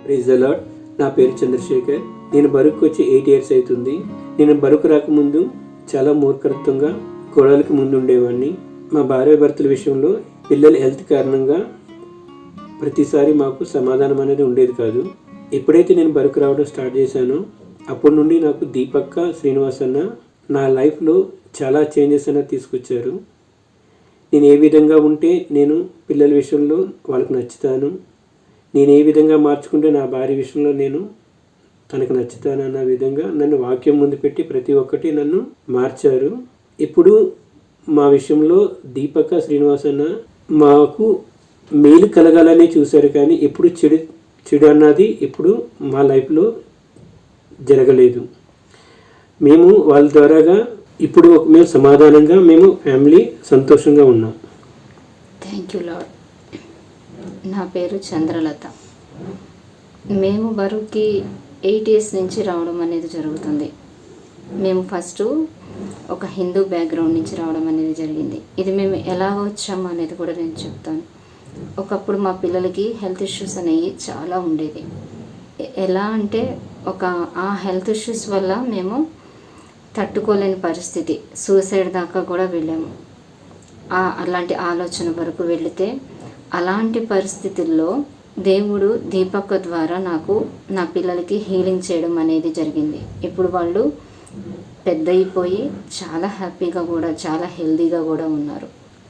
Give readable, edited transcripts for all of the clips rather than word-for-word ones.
Praise the lord. నా పేరు చంద్రశేఖర్. నేను బరుకు వచ్చి 8 years అవుతుంది. నేను బరుకు రాకముందు చాలా మూర్ఖత్వంగా గొడవలకి ముందు ఉండేవాడిని. మా భార్య భర్తల విషయంలో పిల్లల హెల్త్ కారణంగా ప్రతిసారి మాకు సమాధానం అనేది ఉండేది కాదు. ఎప్పుడైతే నేను బరుకు రావడం స్టార్ట్ చేశానో అప్పటి నుండి నాకు దీపక్క, శ్రీనివాస్ అన్న నా లైఫ్లో చాలా చేంజెస్ అనేది తీసుకొచ్చారు. నేను ఏ విధంగా ఉంటే నేను పిల్లల విషయంలో వాళ్ళకి నచ్చుతాను, నేను ఏ విధంగా మార్చుకుంటే నా భార్య విషయంలో నేను తనకు నచ్చుతాను అన్న విధంగా నన్ను వాక్యం ముందు పెట్టి ప్రతి ఒక్కటి నన్ను మార్చారు. ఇప్పుడు మా విషయంలో దీపక, శ్రీనివాస్ అన్న మాకు మేలు కలగాలని చూశారు, కానీ ఎప్పుడు చెడు అన్నది ఇప్పుడు మా లైఫ్లో జరగలేదు. మేము వాళ్ళ ద్వారాగా ఇప్పుడు మేము సమాధానంగా మేము ఫ్యామిలీ సంతోషంగా ఉన్నాం. Thank you lord. నా పేరు చంద్రలత. మేము బరువుకి 8 years నుంచి రావడం అనేది జరుగుతుంది. మేము ఫస్ట్ ఒక హిందూ బ్యాక్గ్రౌండ్ నుంచి రావడం అనేది జరిగింది. ఇది మేము ఎలా వచ్చాము అనేది కూడా నేను చెప్తాను. ఒకప్పుడు మా పిల్లలకి హెల్త్ ఇష్యూస్ అనేవి చాలా ఉండేది. ఎలా అంటే ఆ హెల్త్ ఇష్యూస్ వల్ల మేము తట్టుకోలేని పరిస్థితి, సూసైడ్ దాకా కూడా వెళ్ళాము. అలాంటి ఆలోచన వరకు వెళితే అలాంటి పరిస్థితుల్లో దేవుడు దీపక్క ద్వారా నా పిల్లలకి హీలింగ్ చేయడం అనేది జరిగింది. ఇప్పుడు వాళ్ళు పెద్ద అయిపోయి చాలా హ్యాపీగా కూడా చాలా హెల్తీగా కూడా ఉన్నారు.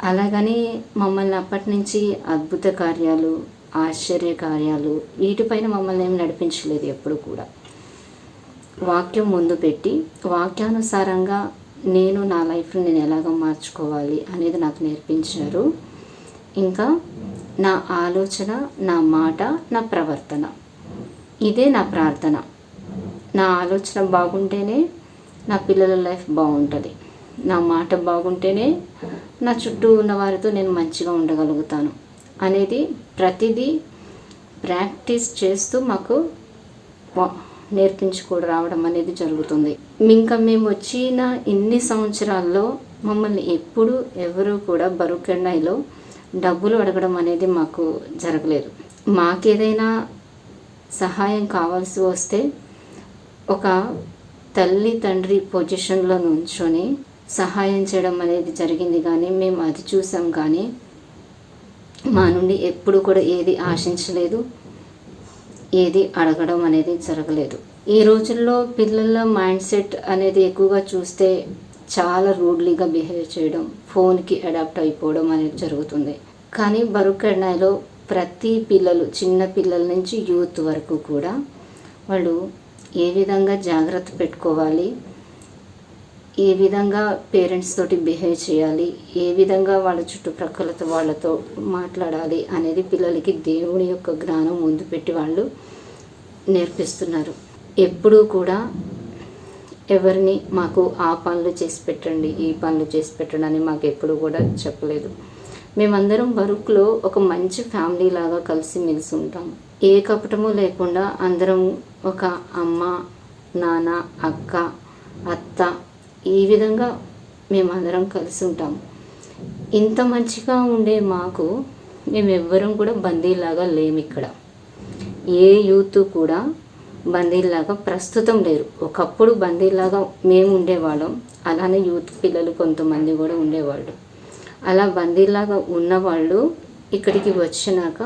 అలాగని మమ్మల్ని అప్పటి నుంచి అద్భుత కార్యాలు, ఆశ్చర్య కార్యాలు వీటిపైన మమ్మల్ని ఏం నడిపించలేదు. ఎప్పుడు కూడా వాక్యం ముందు పెట్టి వాక్యానుసారంగా నేను నా లైఫ్ని నేను ఎలాగ మార్చుకోవాలి అనేది నాకు నేర్పించారు. ఇంకా నా ఆలోచన, నా మాట, నా ప్రవర్తన, ఇదే నా ప్రార్థన. నా ఆలోచన బాగుంటేనే నా పిల్లల లైఫ్ బాగుంటుంది, నా మాట బాగుంటేనే నా చుట్టూ ఉన్న వారితో నేను మంచిగా ఉండగలుగుతాను అనేది ప్రతిదీ ప్రాక్టీస్ చేస్తూ మాకు నేర్పించుకోవడం రావడం అనేది జరుగుతుంది. ఇంకా మేము వచ్చిన ఇన్ని సంవత్సరాల్లో మమ్మల్ని ఎప్పుడు ఎవరు కూడా బరుకెండాయిలో డబ్బులు అడగడం అనేది మాకు జరగలేదు. మాకేదైనా సహాయం కావాల్సి వస్తే ఒక తల్లి తండ్రి పొజిషన్లో నుంచొని సహాయం చేయడం అనేది జరిగింది, కానీ మేము అది చూసాం. కానీ మా నుండి ఎప్పుడు కూడా ఏది ఆశించలేదు, ఏది అడగడం అనేది జరగలేదు. ఈ రోజుల్లో పిల్లల మైండ్ సెట్ అనేది ఎక్కువగా చూస్తే చాలా రూడ్లీగా బిహేవ్ చేయడం, ఫోన్కి అడాప్ట్ అయిపోవడం అనేది జరుగుతుంది. కానీ బరుకెండాయిలో ప్రతి పిల్లలు, చిన్న పిల్లల నుంచి యూత్ వరకు కూడా వాళ్ళు ఏ విధంగా జాగ్రత్త పెట్టుకోవాలి, ఏ విధంగా పేరెంట్స్ తోటి బిహేవ్ చేయాలి, ఏ విధంగా వాళ్ళ చుట్టుప్రక్కలతో వాళ్ళతో మాట్లాడాలి అనేది పిల్లలకి దేవుని యొక్క జ్ఞానం ముందు పెట్టి వాళ్ళు నేర్పిస్తున్నారు. ఎప్పుడూ కూడా ఎవరిని మాకు ఆ పనులు చేసి పెట్టండి, ఈ పనులు చేసి పెట్టండి అని మాకు ఎప్పుడు కూడా చెప్పలేదు. మేమందరం బరుకులో ఒక మంచి ఫ్యామిలీ లాగా కలిసిమెలిసి ఉంటాము. ఏ కపటము లేకుండా అందరం ఒక అమ్మ, నాన్న, అక్క, అత్త, ఈ విధంగా మేమందరం కలిసి ఉంటాము. ఇంత మంచిగా ఉండే మాకు మేమెవ్వరం కూడా బందీలాగా లేము. ఇక్కడ ఏ యూత్ కూడా బందీలాగా ప్రస్తుతం లేరు. ఒకప్పుడు బందీలాగా మేము ఉండేవాళ్ళం, అలానే యూత్ పిల్లలు కొంతమంది కూడా ఉండేవాళ్ళు. అలా బందీలాగా ఉన్నవాళ్ళు ఇక్కడికి వచ్చినాక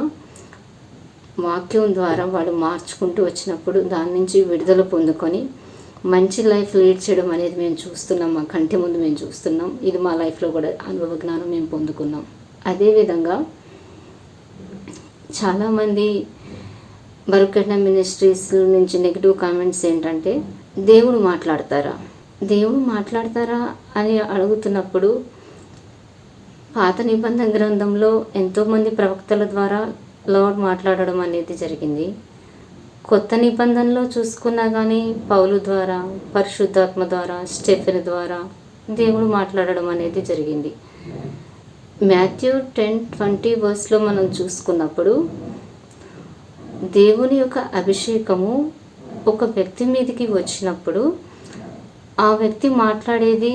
వాక్యం ద్వారా వాళ్ళు మార్చుకుంటూ వచ్చినప్పుడు దాని నుంచి విడుదల పొందుకొని మంచి లైఫ్ లీడ్ చేయడం అనేది మేము చూస్తున్నాం, మా కంటి ముందు మేము చూస్తున్నాం. ఇది మా లైఫ్లో కూడా అనుభవ జ్ఞానం మేము పొందుకున్నాం. అదేవిధంగా చాలామంది బరుకెండా మినిస్ట్రీస్ నుంచి నెగిటివ్ కామెంట్స్ ఏంటంటే, దేవుడు మాట్లాడతారా అని అడుగుతున్నప్పుడు పాత నిబంధన గ్రంథంలో ఎంతోమంది ప్రవక్తల ద్వారా లార్డ్ మాట్లాడడం అనేది జరిగింది. కొత్త నిబంధనలో చూసుకున్నా కానీ పౌలు ద్వారా, పరిశుద్ధాత్మ ద్వారా, స్టెఫెన్ ద్వారా దేవుడు మాట్లాడడం అనేది జరిగింది. మాథ్యూ 10:20 మనం చూసుకున్నప్పుడు దేవుని యొక్క అభిషేకము ఒక వ్యక్తి మీదకి వచ్చినప్పుడు ఆ వ్యక్తి మాట్లాడేది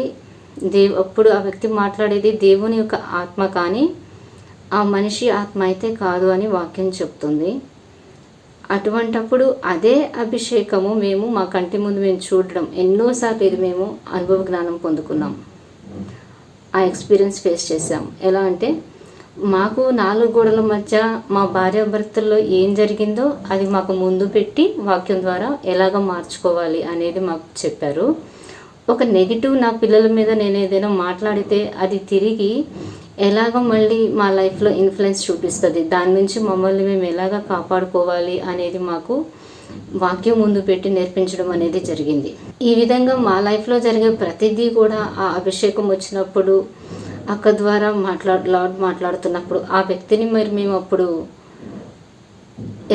దేవుని యొక్క ఆత్మ, కానీ ఆ మనిషి ఆత్మ అయితే కాదు అని వాక్యం చెప్తుంది. అటువంటప్పుడు అదే అభిషేకము మేము మా కంటి ముందు మేము చూడడం ఎన్నోసార్లు ఇది మేము అనుభవ జ్ఞానం పొందుకున్నాం. ఆ ఎక్స్పీరియన్స్ ఫేస్ చేసాం. ఎలా అంటే మాకు 4 గోడల మధ్య మా భార్యాభర్తల్లో ఏం జరిగిందో అది మాకు ముందు పెట్టి వాక్యం ద్వారా ఎలాగ మార్చుకోవాలి అనేది మాకు చెప్పారు. ఒక నెగిటివ్ నా పిల్లల మీద నేను ఏదైనా మాట్లాడితే అది తిరిగి ఎలాగ మళ్ళీ మా లైఫ్లో ఇన్ఫ్లుయెన్స్ చూపిస్తుంది, దాని నుంచి మమ్మల్ని మేము ఎలాగ కాపాడుకోవాలి అనేది మాకు వాక్యం ముందు పెట్టి నేర్పించడం అనేది జరిగింది. ఈ విధంగా మా లైఫ్లో జరిగే ప్రతిదీ కూడా ఆ అభిషేకం వచ్చినప్పుడు అక్క ద్వారా లార్డ్ మాట్లాడుతున్నప్పుడు ఆ వ్యక్తిని మరి మేము అప్పుడు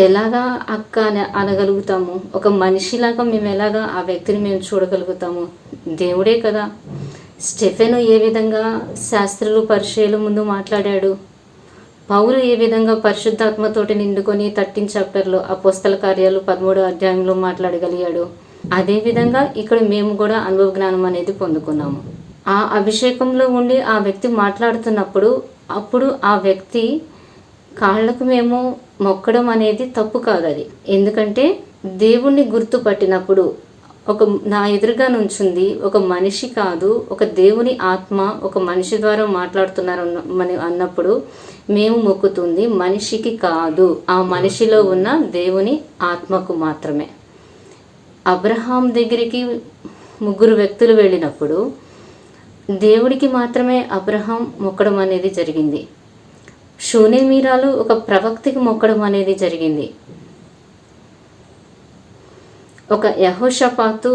ఎలాగా అక్క అనగలుగుతాము, ఒక మనిషిలాగా మేము ఎలాగా ఆ వ్యక్తిని మేము చూడగలుగుతాము? దేవుడే కదా. స్టెఫెను ఏ విధంగా శాస్త్రులు పరిచయాల ముందు మాట్లాడాడు, పౌలు ఏ విధంగా పరిశుద్ధాత్మతోటి నిండుకొని 13 చాప్టర్లో అపోస్తల కార్యాలు 13వ అధ్యాయంలో మాట్లాడగలిగాడు, అదేవిధంగా ఇక్కడ మేము కూడా అనుభవ జ్ఞానం అనేది పొందుకున్నాము. ఆ అభిషేకంలో ఉండి ఆ వ్యక్తి మాట్లాడుతున్నప్పుడు అప్పుడు ఆ వ్యక్తి కాళ్ళకు మేము మొక్కడం అనేది తప్పు కాదు. అది ఎందుకంటే దేవుణ్ణి గుర్తుపట్టినప్పుడు ఒక నా ఎదురుగా నుంచుంది ఒక మనిషి కాదు, ఒక దేవుని ఆత్మ ఒక మనిషి ద్వారా మాట్లాడుతున్నారు అన్నప్పుడు మేము మొక్కుతుంది మనిషికి కాదు, ఆ మనిషిలో ఉన్న దేవుని ఆత్మకు మాత్రమే. అబ్రహాం దగ్గరికి 3 వ్యక్తులు వెళ్ళినప్పుడు దేవుడికి మాత్రమే అబ్రహాం మొక్కడం అనేది జరిగింది. షూనేమీరాలు ఒక ప్రవక్తికి మొక్కడం అనేది జరిగింది. ఒక యెహోషాపాతు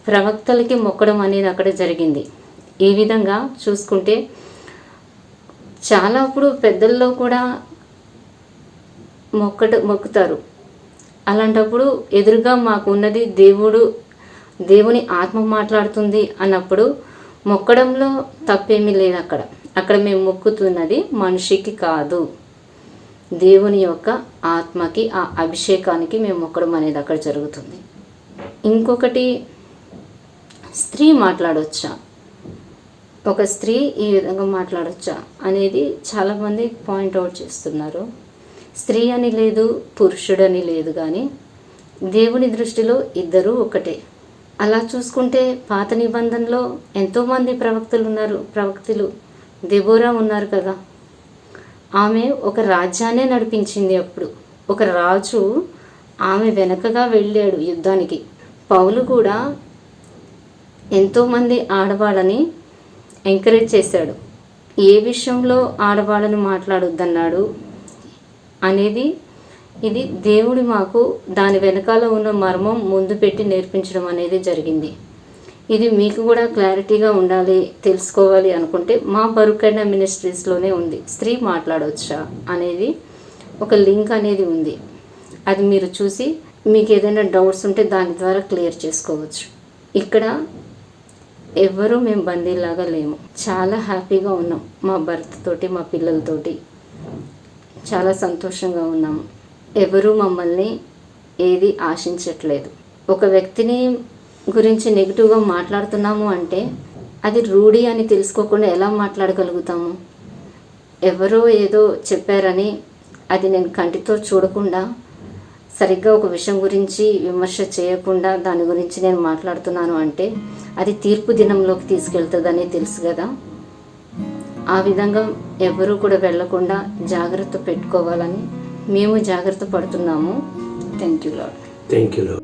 ప్రవక్తలకి మొక్కడం అనేది అక్కడ జరిగింది. ఈ విధంగా చూసుకుంటే చాలా అప్పుడు పెద్దల్లో కూడా మొక్కుతారు. అలాంటప్పుడు ఎదురుగా మాకు ఉన్నది దేవుని ఆత్మ మాట్లాడుతుంది అన్నప్పుడు మొక్కడంలో తప్పేమీ లేదు. అక్కడ మేము మొక్కుతున్నది మనిషికి కాదు, దేవుని యొక్క ఆత్మకి, ఆ అభిషేకానికి మేము మొక్కడం అనేది అక్కడ జరుగుతుంది. ఇంకొకటి, స్త్రీ మాట్లాడొచ్చా, ఒక స్త్రీ ఈ విధంగా మాట్లాడొచ్చా అనేది చాలామంది పాయింట్అవుట్ చేస్తున్నారు. స్త్రీ అని లేదు, పురుషుడని లేదు, కానీ దేవుని దృష్టిలో ఇద్దరూ ఒకటే. అలా చూసుకుంటే పాత నిబంధనలో ఎంతోమంది ప్రవక్తలు దెబోరా ఉన్నారు కదా. ఆమె ఒక రాజ్యాన్నే నడిపించింది. అప్పుడు ఒక రాజు ఆమె వెనకగా వెళ్ళాడు యుద్ధానికి. పౌలు కూడా ఎంతోమంది ఆడవాళ్ళని ఎంకరేజ్ చేశాడు. ఏ విషయంలో ఆడవాళ్ళని మాట్లాడొద్దన్నాడు అనేది ఇది దేవుడు మాకు దాని వెనకాల ఉన్న మర్మం ముందు పెట్టి నేర్పించడం అనేది జరిగింది. ఇది మీకు కూడా క్లారిటీగా ఉండాలి, తెలుసుకోవాలి అనుకుంటే మా బరుకైన మినిస్ట్రీస్లోనే ఉంది. స్త్రీ మాట్లాడవచ్చా అనేది ఒక లింక్ అనేది ఉంది. అది మీరు చూసి మీకు ఏదైనా డౌట్స్ ఉంటే దాని ద్వారా క్లియర్ చేసుకోవచ్చు. ఇక్కడ ఎవరు మేము బందీలాగా లేము, చాలా హ్యాపీగా ఉన్నాం. మా భర్త తోటి, మా పిల్లలతోటి చాలా సంతోషంగా ఉన్నాము. ఎవరు మమ్మల్ని ఏది ఆశించట్లేదు. ఒక వ్యక్తిని గురించి నెగిటివ్గా మాట్లాడుతున్నాము అంటే అది రూఢి అని తెలుసుకోకుండా ఎలా మాట్లాడగలుగుతాము? ఎవరో ఏదో చెప్పారని అది నేను కంటితో చూడకుండా, సరిగ్గా ఒక విషయం గురించి విమర్శ చేయకుండా దాని గురించి నేను మాట్లాడుతున్నాను అంటే అది తీర్పు దినంలోకి తీసుకెళ్తుందని తెలుసు కదా. ఆ విధంగా ఎవరు కూడా వెళ్ళకుండా జాగ్రత్త పెట్టుకోవాలని మేము జాగ్రత్త పడుతున్నాము. Thank you lord. Thank you lord.